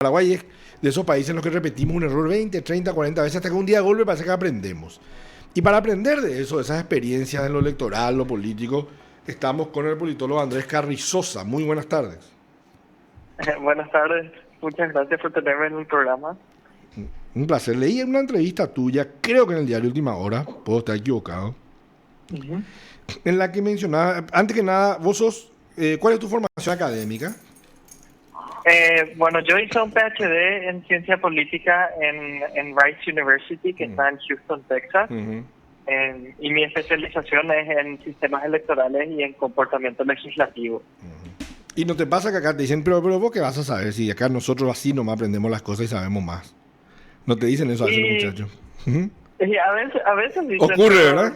Paraguay es de esos países en los que repetimos un error 20, 30, 40 veces hasta que un día de golpe parece que aprendemos. Y para aprender de eso, de esas experiencias en lo electoral, lo político, estamos con el politólogo Andrés Carrizosa. Muy buenas tardes. Buenas tardes, muchas gracias por tenerme en el programa. Un placer. Leí una entrevista tuya, creo que en el diario Última Hora, puedo estar equivocado, Ujú. en la que mencionaba, antes que nada, vos sos, ¿cuál es tu formación académica? Bueno, yo hice un PhD en ciencia política en Rice University, que está en Houston, Texas, Ujú. y mi especialización es en sistemas electorales y en comportamiento legislativo. Y no te pasa que acá te dicen, pero vos qué vas a saber si acá nosotros así nomás aprendemos las cosas y sabemos más. No te dicen eso a veces los Y, muchachos. Ujú. y a veces dicen, Ocurre, pero ¿verdad?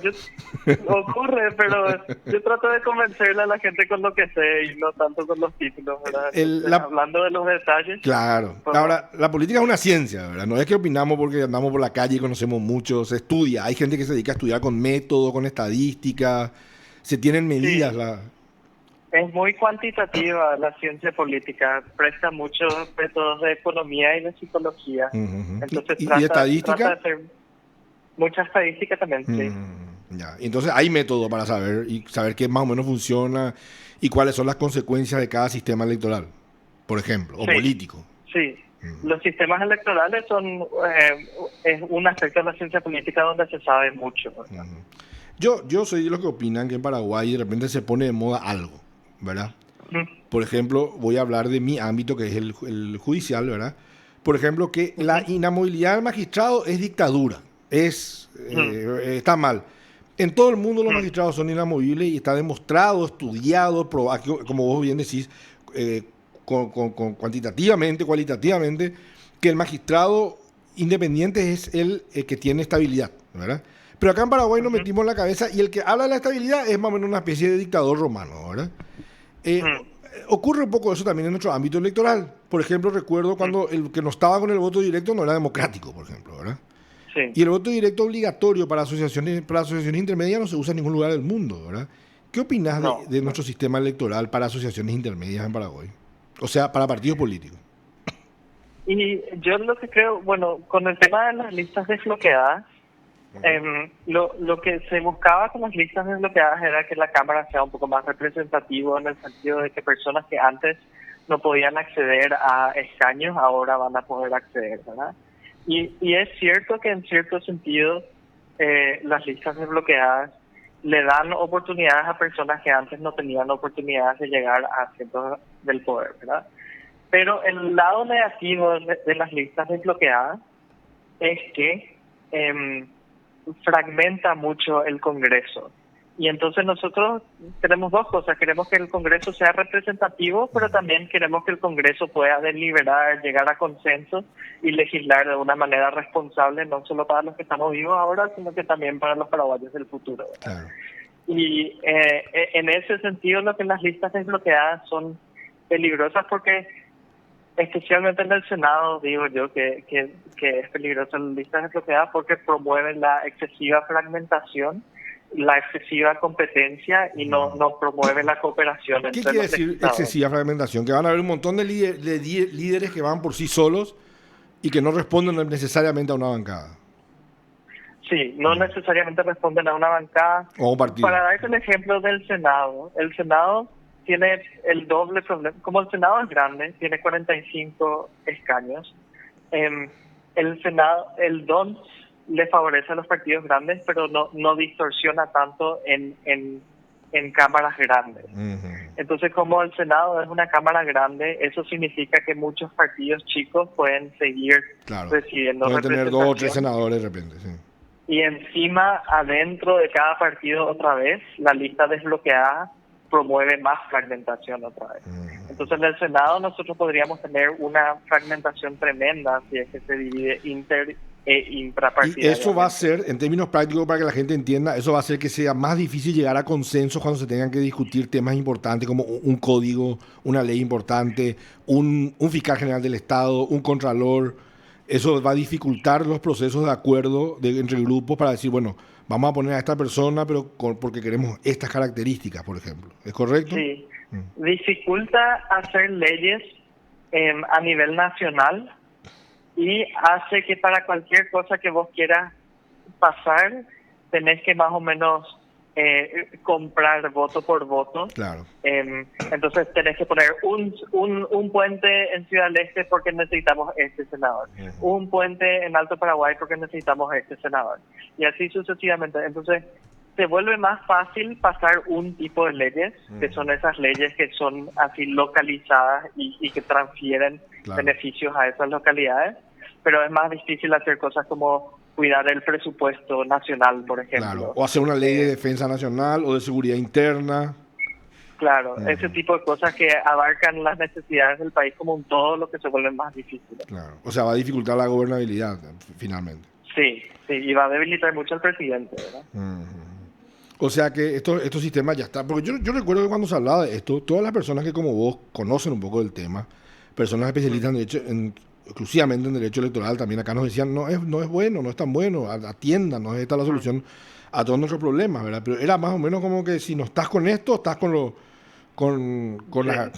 ocurre, pero yo trato de convencerle a la gente con lo que sé y no tanto con los títulos, ¿verdad? El- Entonces, la, hablando de los detalles, claro. podemos. Ahora, la política es una ciencia, ¿verdad? No es que opinamos porque andamos por la calle y conocemos mucho, se estudia. Hay gente que se dedica a estudiar con método, con estadística, se tienen medidas. Sí, es muy cuantitativa la ciencia política, presta muchos métodos de economía y de psicología, Ujú, ujú. entonces Y trata de estadística. hacer mucha estadística también, sí. Ya. Entonces hay método para saber y saber qué más o menos funciona y cuáles son las consecuencias de cada sistema electoral, por ejemplo, o Sí, político. sí. Los sistemas electorales es un aspecto de la ciencia política donde se sabe mucho, ¿verdad? Yo soy de los que opinan que en Paraguay de repente se pone de moda algo, ¿verdad? Ujú, Por ejemplo, voy a hablar de mi ámbito, que es el judicial, ¿verdad? Por ejemplo, que la ujú, inamovilidad del magistrado es dictadura, ujú, está mal. En todo el mundo los ujú, magistrados son inamovibles y está demostrado, estudiado, como vos bien decís, eh, cuantitativamente, cualitativamente, que el magistrado independiente es el que tiene estabilidad, ¿verdad? Pero acá en Paraguay nos ujú, metimos en la cabeza y el que habla de la estabilidad es más o menos una especie de dictador romano, ¿verdad? Eh, ujú, ocurre un poco eso también en nuestro ámbito electoral. Por ejemplo, recuerdo ujú. cuando el que no estaba con el voto directo no era democrático, por ejemplo, ¿verdad? Sí, Y el voto directo obligatorio para asociaciones intermedias no se usa en ningún lugar del mundo, ¿verdad? ¿Qué opinas no, de no. nuestro sistema electoral para asociaciones intermedias en Paraguay? O sea, para partidos políticos. Y yo lo que creo, bueno, con el tema de las listas desbloqueadas, lo que se buscaba con las listas desbloqueadas era que la Cámara sea un poco más representativo en el sentido de que personas que antes no podían acceder a escaños ahora van a poder acceder, ¿verdad? Y es cierto que en cierto sentido las listas desbloqueadas le dan oportunidades a personas que antes no tenían oportunidades de llegar a asientos del poder, ¿verdad? Pero el lado negativo de las listas desbloqueadas es que fragmenta mucho el Congreso. Y entonces nosotros tenemos dos cosas. Queremos que el Congreso sea representativo, pero también queremos que el Congreso pueda deliberar, llegar a consensos y legislar de una manera responsable, no solo para los que estamos vivos ahora, sino que también para los paraguayos del futuro, ¿verdad? Claro. Y en ese sentido, lo que las listas desbloqueadas son peligrosas porque especialmente en el Senado, digo yo, que es peligroso la lista desbloqueada porque promueven la excesiva fragmentación, la excesiva competencia y no promueve la cooperación ¿Qué entre quiere los decir legisladores. excesiva fragmentación? Que van a haber un montón de, líderes que van por sí solos y que no responden necesariamente a una bancada Sí, no necesariamente responden a una bancada. o a un partido. Para darte el ejemplo del Senado, el Senado tiene el doble problema. Como el Senado es grande, tiene 45 escaños. em, el Senado, el DON le favorece a los partidos grandes, pero no distorsiona tanto en cámaras grandes. Ujú. Entonces, como el Senado es una cámara grande, eso significa que muchos partidos chicos pueden seguir Claro. recibiendo Pueden tener dos o tres representación senadores de repente, sí. y encima, adentro de cada partido otra vez, la lista desbloqueada promueve más fragmentación otra vez. Entonces, en el Senado nosotros podríamos tener una fragmentación tremenda si es que se divide inter e Y eso va a intrapartidariamente. ser, en términos prácticos, para que la gente entienda, eso va a hacer que sea más difícil llegar a consensos cuando se tengan que discutir temas importantes como un código, una ley importante, un fiscal general del Estado, un contralor. Eso va a dificultar los procesos de acuerdo entre grupos para decir, bueno, vamos a poner a esta persona, pero porque queremos estas características, por ejemplo. ¿Es correcto? Sí, dificulta hacer leyes a nivel nacional y hace que para cualquier cosa que vos quieras pasar, tenés que más o menos comprar voto por voto. Claro. Entonces tenés que poner un puente en Ciudad del Este porque necesitamos este senador, un puente en Alto Paraguay porque necesitamos este senador, y así sucesivamente. Entonces se vuelve más fácil pasar un tipo de leyes, que son esas leyes que son así localizadas y que transfieren beneficios a esas localidades, pero es más difícil hacer cosas como cuidar el presupuesto nacional, por ejemplo. Claro. O hacer una ley de defensa nacional o de seguridad interna. Claro, ese tipo de cosas que abarcan las necesidades del país como un todo, lo que se vuelven más difíciles. Claro. O sea, va a dificultar la gobernabilidad, finalmente. Sí, y va a debilitar mucho al presidente, ¿verdad? O sea que estos sistemas ya están. Porque yo recuerdo que cuando se hablaba de esto, todas las personas que como vos conocen un poco del tema, personas especialistas en derecho, exclusivamente en derecho electoral, también acá nos decían, no es bueno, no es tan bueno, atiendan, no es esta la solución a todos nuestros problemas, ¿verdad? Pero era más o menos como que si no estás con esto, estás con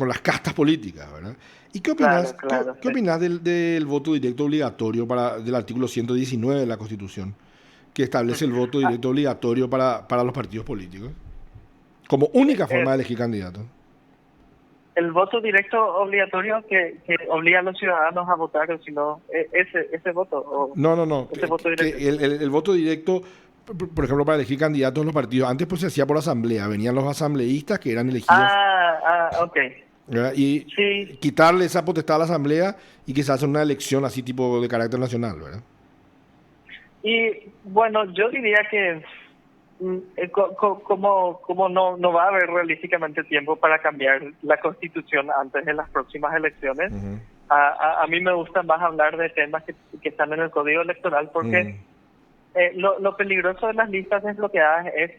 las castas políticas, ¿verdad? ¿Y qué opinas, ¿qué opinas del voto directo obligatorio del artículo 119 de la Constitución, que establece el voto directo obligatorio para los partidos políticos como única forma de elegir candidatos? El voto directo obligatorio que obliga a los ciudadanos a votar, o si no, ese voto. O no. Ese voto directo. El voto directo, por ejemplo, para elegir candidatos en los partidos, antes pues se hacía por asamblea, venían los asambleístas que eran elegidos. Ok. ¿Verdad? Y quitarle esa potestad a la asamblea y que se hace una elección así tipo de carácter nacional, ¿verdad? Y bueno, yo diría que como no va a haber realísticamente tiempo para cambiar la Constitución antes de las próximas elecciones, a mí me gusta más hablar de temas que están en el Código Electoral, porque lo peligroso de las listas desbloqueadas es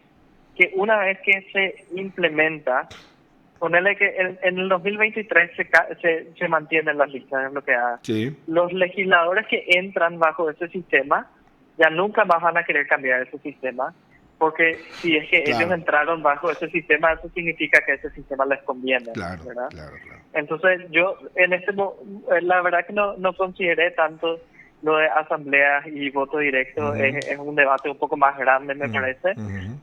que una vez que se implementa, ponele que en el 2023 se mantienen las listas desbloqueadas. Sí. Los legisladores que entran bajo ese sistema ya nunca más van a querer cambiar ese sistema, porque si es que ellos entraron bajo ese sistema, eso significa que ese sistema les conviene, ¿verdad? Claro. Entonces yo la verdad que no consideré tanto lo de asambleas y voto directo. Es un debate un poco más grande, me parece,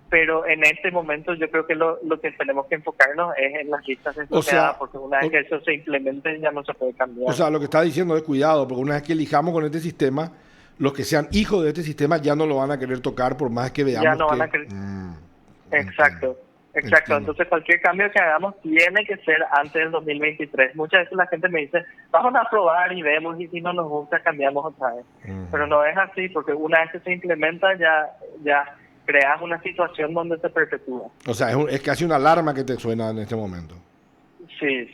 pero en este momento yo creo que lo que tenemos que enfocarnos es en las listas desbloqueadas, porque una vez que eso se implemente ya no se puede cambiar. O sea, lo que está diciendo es cuidado, porque una vez que elijamos con este sistema, los que sean hijos de este sistema ya no lo van a querer tocar por más que veamos ya no van a querer. Exacto. Entonces cualquier cambio que hagamos tiene que ser antes del 2023. Muchas veces la gente me dice, vamos a probar y vemos, y si no nos gusta cambiamos otra vez. Pero no es así, porque una vez que se implementa ya creas una situación donde se perpetúa. O sea, es casi una alarma que te suena en este momento. Sí.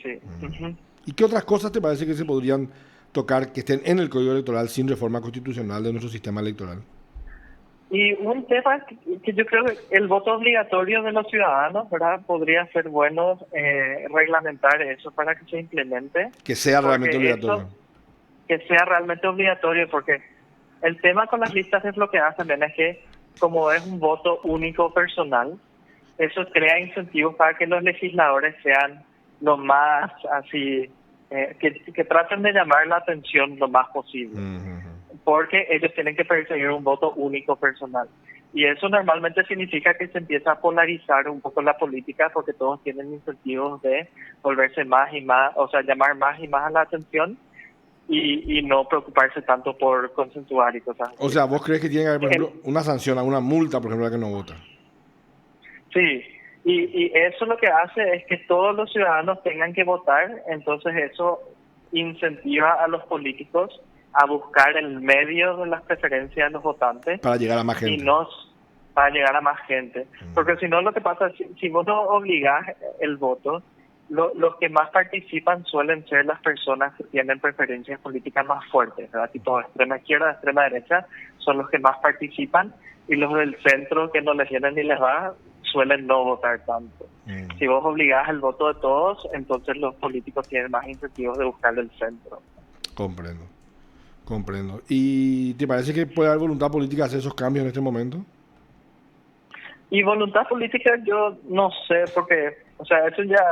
¿Y qué otras cosas te parece que se podrían tocar que estén en el Código Electoral sin reforma constitucional de nuestro sistema electoral? Y un tema que yo creo que el voto obligatorio de los ciudadanos, ¿verdad? Podría ser bueno reglamentar eso para que se implemente. Que sea realmente obligatorio. Que sea realmente obligatorio, porque el tema con las listas desbloqueadas también es que, como es un voto único personal, eso crea incentivos para que los legisladores sean lo más así, que traten de llamar la atención lo más posible. Porque ellos tienen que perseguir un voto único personal. Y eso normalmente significa que se empieza a polarizar un poco la política, porque todos tienen incentivos de volverse más y más, o sea, llamar más y más a la atención y no preocuparse tanto por consensuar y cosas así. O sea, ¿vos crees que tiene que haber, por ejemplo, una sanción, una multa, por ejemplo, a la que no vota? Sí, y eso lo que hace es que todos los ciudadanos tengan que votar, entonces eso incentiva a los políticos a buscar el medio de las preferencias de los votantes para llegar a más gente. Para llegar a más gente. Porque si no, lo que pasa es si vos no obligás el voto, los que más participan suelen ser las personas que tienen preferencias políticas más fuertes, ¿verdad? Tipo de extrema izquierda, extrema derecha, son los que más participan, y los del centro, que no les viene ni les va, suelen no votar tanto. Si vos obligás el voto de todos, entonces los políticos tienen más incentivos de buscar el centro. Comprendo. ¿Y te parece que puede haber voluntad política de hacer esos cambios en este momento? Y voluntad política yo no sé, porque, o sea, eso ya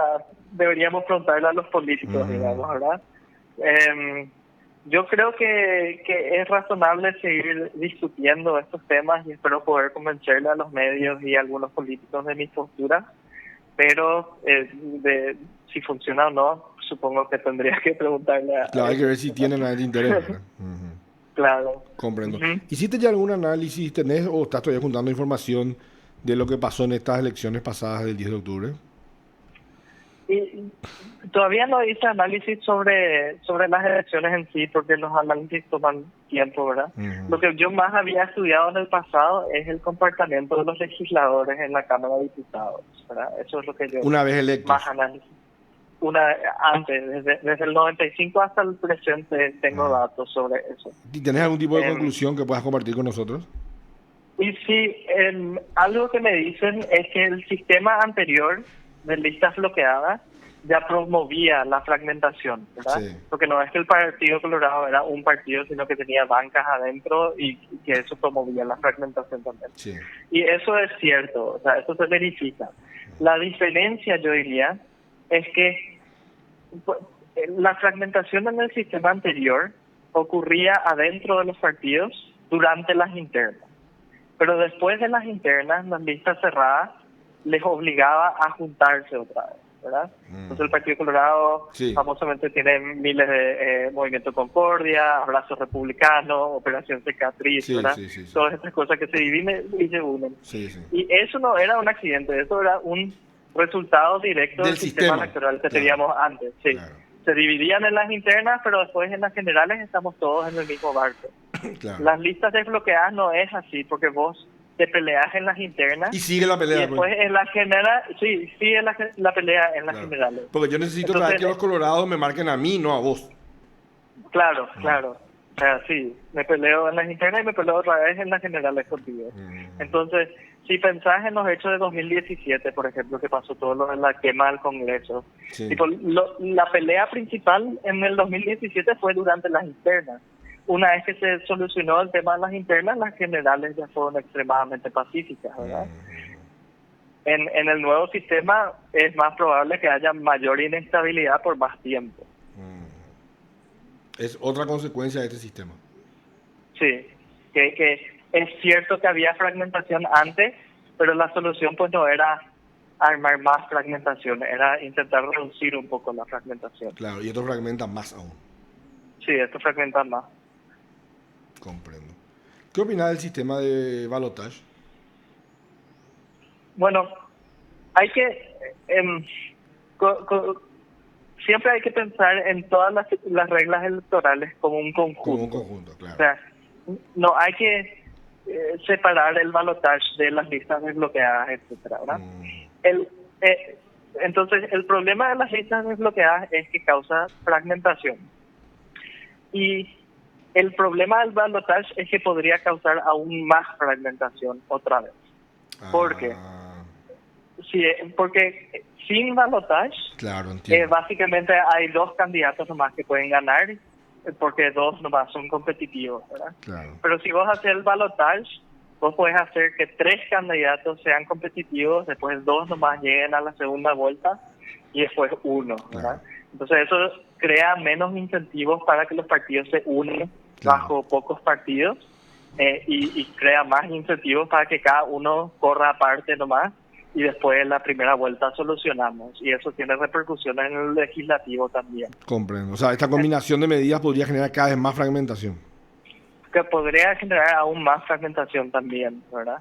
deberíamos preguntarle a los políticos, digamos, ¿verdad? Yo creo que es razonable seguir discutiendo estos temas y espero poder convencerle a los medios y a algunos políticos de mi postura, pero si funciona o no, supongo que tendría que preguntarle a... Claro, hay que ver si tienen algún interés, ¿verdad? Ujú. Claro. Comprendo. Ujú. ¿Hiciste ya algún análisis, tenés o estás todavía juntando información de lo que pasó en estas elecciones pasadas del 10 de octubre? Y todavía no hice análisis sobre las elecciones en sí, porque los análisis toman tiempo, ¿verdad? Ujú. Lo que yo más había estudiado en el pasado es el comportamiento de los legisladores en la Cámara de Diputados, ¿verdad? Eso es lo que yo Una vez más electos. análisis. Antes, desde el 95 hasta el presente, tengo Ah. datos sobre eso. ¿Y tenés algún tipo de Em, conclusión que puedas compartir con nosotros? Y sí, algo que me dicen es que el sistema anterior de listas bloqueadas ya promovía la fragmentación, ¿verdad? Sí. Porque no es que el Partido Colorado era un partido, sino que tenía bancas adentro y que eso promovía la fragmentación también. Sí. Y eso es cierto, o sea, eso se verifica. La diferencia, yo diría, es que pues, la fragmentación en el sistema anterior ocurría adentro de los partidos durante las internas. Pero después de las internas, las listas cerradas les obligaba a juntarse otra vez, ¿verdad? Entonces el Partido Colorado Sí. famosamente tiene miles de Movimiento Concordia, Abrazo Republicano, Operación Cicatriz, Sí, ¿verdad? sí, sí, sí. Todas estas cosas que se dividen y se unen. Sí, sí. Y eso no era un accidente, eso era un resultado directo Del del sistema sistema. electoral que Claro. teníamos antes. Sí. Claro. Se dividían en las internas, pero después en las generales estamos todos en el mismo barco. Claro. Las listas desbloqueadas no es así, porque vos te peleas en las internas Y sigue la y pelea, después pues. en las generales, sí, sigue la pelea en las Claro. generales. Porque yo necesito Entonces, traer que los colorados me marquen a mí, no a vos. claro. O sea, sí, me peleo en las internas y me peleo otra vez en las generales contigo. Entonces, si pensás en los hechos de 2017, por ejemplo, que pasó todo lo de la quema del Congreso, Sí. tipo, la pelea principal en el 2017 fue durante las internas. Una vez que se solucionó el tema de las internas, las generales ya fueron extremadamente pacíficas, ¿verdad? En el nuevo sistema es más probable que haya mayor inestabilidad por más tiempo. Es otra consecuencia de este sistema. Sí, que es cierto que había fragmentación antes, pero la solución pues no era armar más fragmentación, era intentar reducir un poco la fragmentación. Claro, y esto fragmenta más aún. Sí, esto fragmenta más. Comprendo. ¿Qué opinas del sistema de balotage? Bueno, hay que... siempre hay que pensar en todas las reglas electorales como un conjunto. Como un conjunto, claro. O sea, no hay que separar el balotage de las listas desbloqueadas, etcétera, ¿verdad? Entonces, el problema de las listas desbloqueadas es que causa fragmentación. Y el problema del balotage es que podría causar aún más fragmentación otra vez. ¿Por qué? Sí, porque sin balotage, Claro, entiendo. básicamente hay dos candidatos nomás que pueden ganar, porque dos nomás son competitivos, ¿verdad? Claro. Pero si vos haces el balotage, vos podés hacer que 3 candidatos sean competitivos, después 2 nomás lleguen a la segunda vuelta y después 1, ¿verdad? Claro. Entonces eso crea menos incentivos para que los partidos se unan bajo pocos partidos y crea más incentivos para que cada uno corra aparte nomás y después en la primera vuelta solucionamos. Y eso tiene repercusiones en el legislativo también. Comprendo. O sea, esta combinación de medidas podría generar cada vez más fragmentación. Que podría generar aún más fragmentación también, ¿verdad?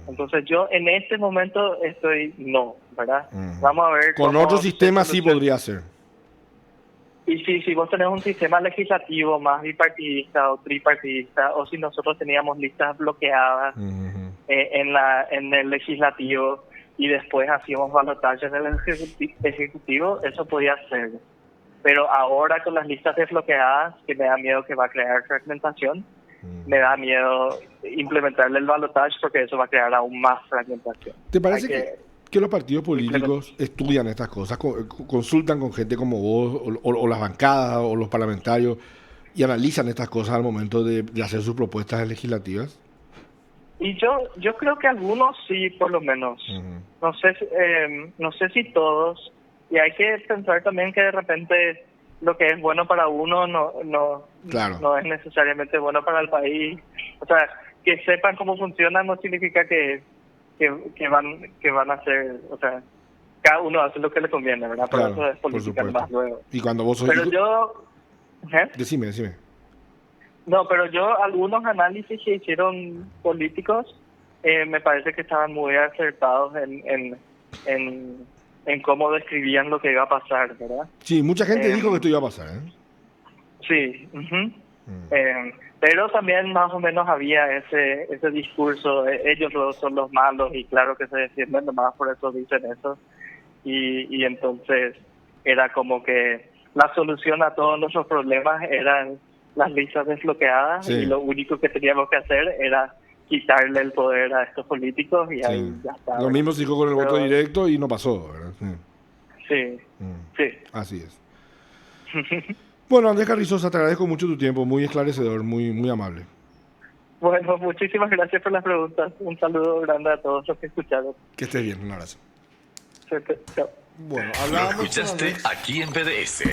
Entonces yo en este momento no, ¿verdad? Vamos a ver Con otro sistema sí podría ser. Y si vos tenés un sistema legislativo más bipartidista o tripartidista, o si nosotros teníamos listas bloqueadas en el legislativo y después hacíamos balotaje en el ejecutivo, eso podía ser. Pero ahora con las listas desbloqueadas, que me da miedo que va a crear fragmentación, me da miedo implementarle el balotaje porque eso va a crear aún más fragmentación. ¿Te parece que los partidos políticos estudian estas cosas, consultan con gente como vos o las bancadas o los parlamentarios y analizan estas cosas al momento de hacer sus propuestas legislativas? Y yo creo que algunos sí, por lo menos. No sé si todos. Y hay que pensar también que de repente lo que es bueno para uno Claro. no es necesariamente bueno para el país. O sea, que sepan cómo funciona no significa que van a hacer, o sea, cada uno hace lo que le conviene, ¿verdad? Pero Claro, eso es por política supuesto. más luego. Y cuando vos sos Pero hijo... yo, ¿eh? Decime. No, pero yo algunos análisis que hicieron políticos me parece que estaban muy acertados en cómo describían lo que iba a pasar, ¿verdad? Sí, mucha gente dijo que Em, esto iba a pasar, ¿eh? Sí, ujú. Pero también más o menos había ese discurso, ellos son los malos y claro que se defienden, nomás por eso dicen eso. Y entonces era como que la solución a todos nuestros problemas eran las listas desbloqueadas y Sí, lo único que teníamos que hacer era quitarle el poder a estos políticos y sí. ahí ya está, Lo ¿verdad? mismo se dijo con el voto Pero directo y no pasó, ¿verdad? Sí. sí, Mm, sí. así es. Bueno, Andrés Carrizosa, te agradezco mucho tu tiempo, muy esclarecedor, muy amable. Bueno, muchísimas gracias por las preguntas. Un saludo grande a todos los que escucharon. Que estés bien, un abrazo. Suerte. Chao. Bueno, Lo hablábamos con escuchaste Andrés. aquí en PDS.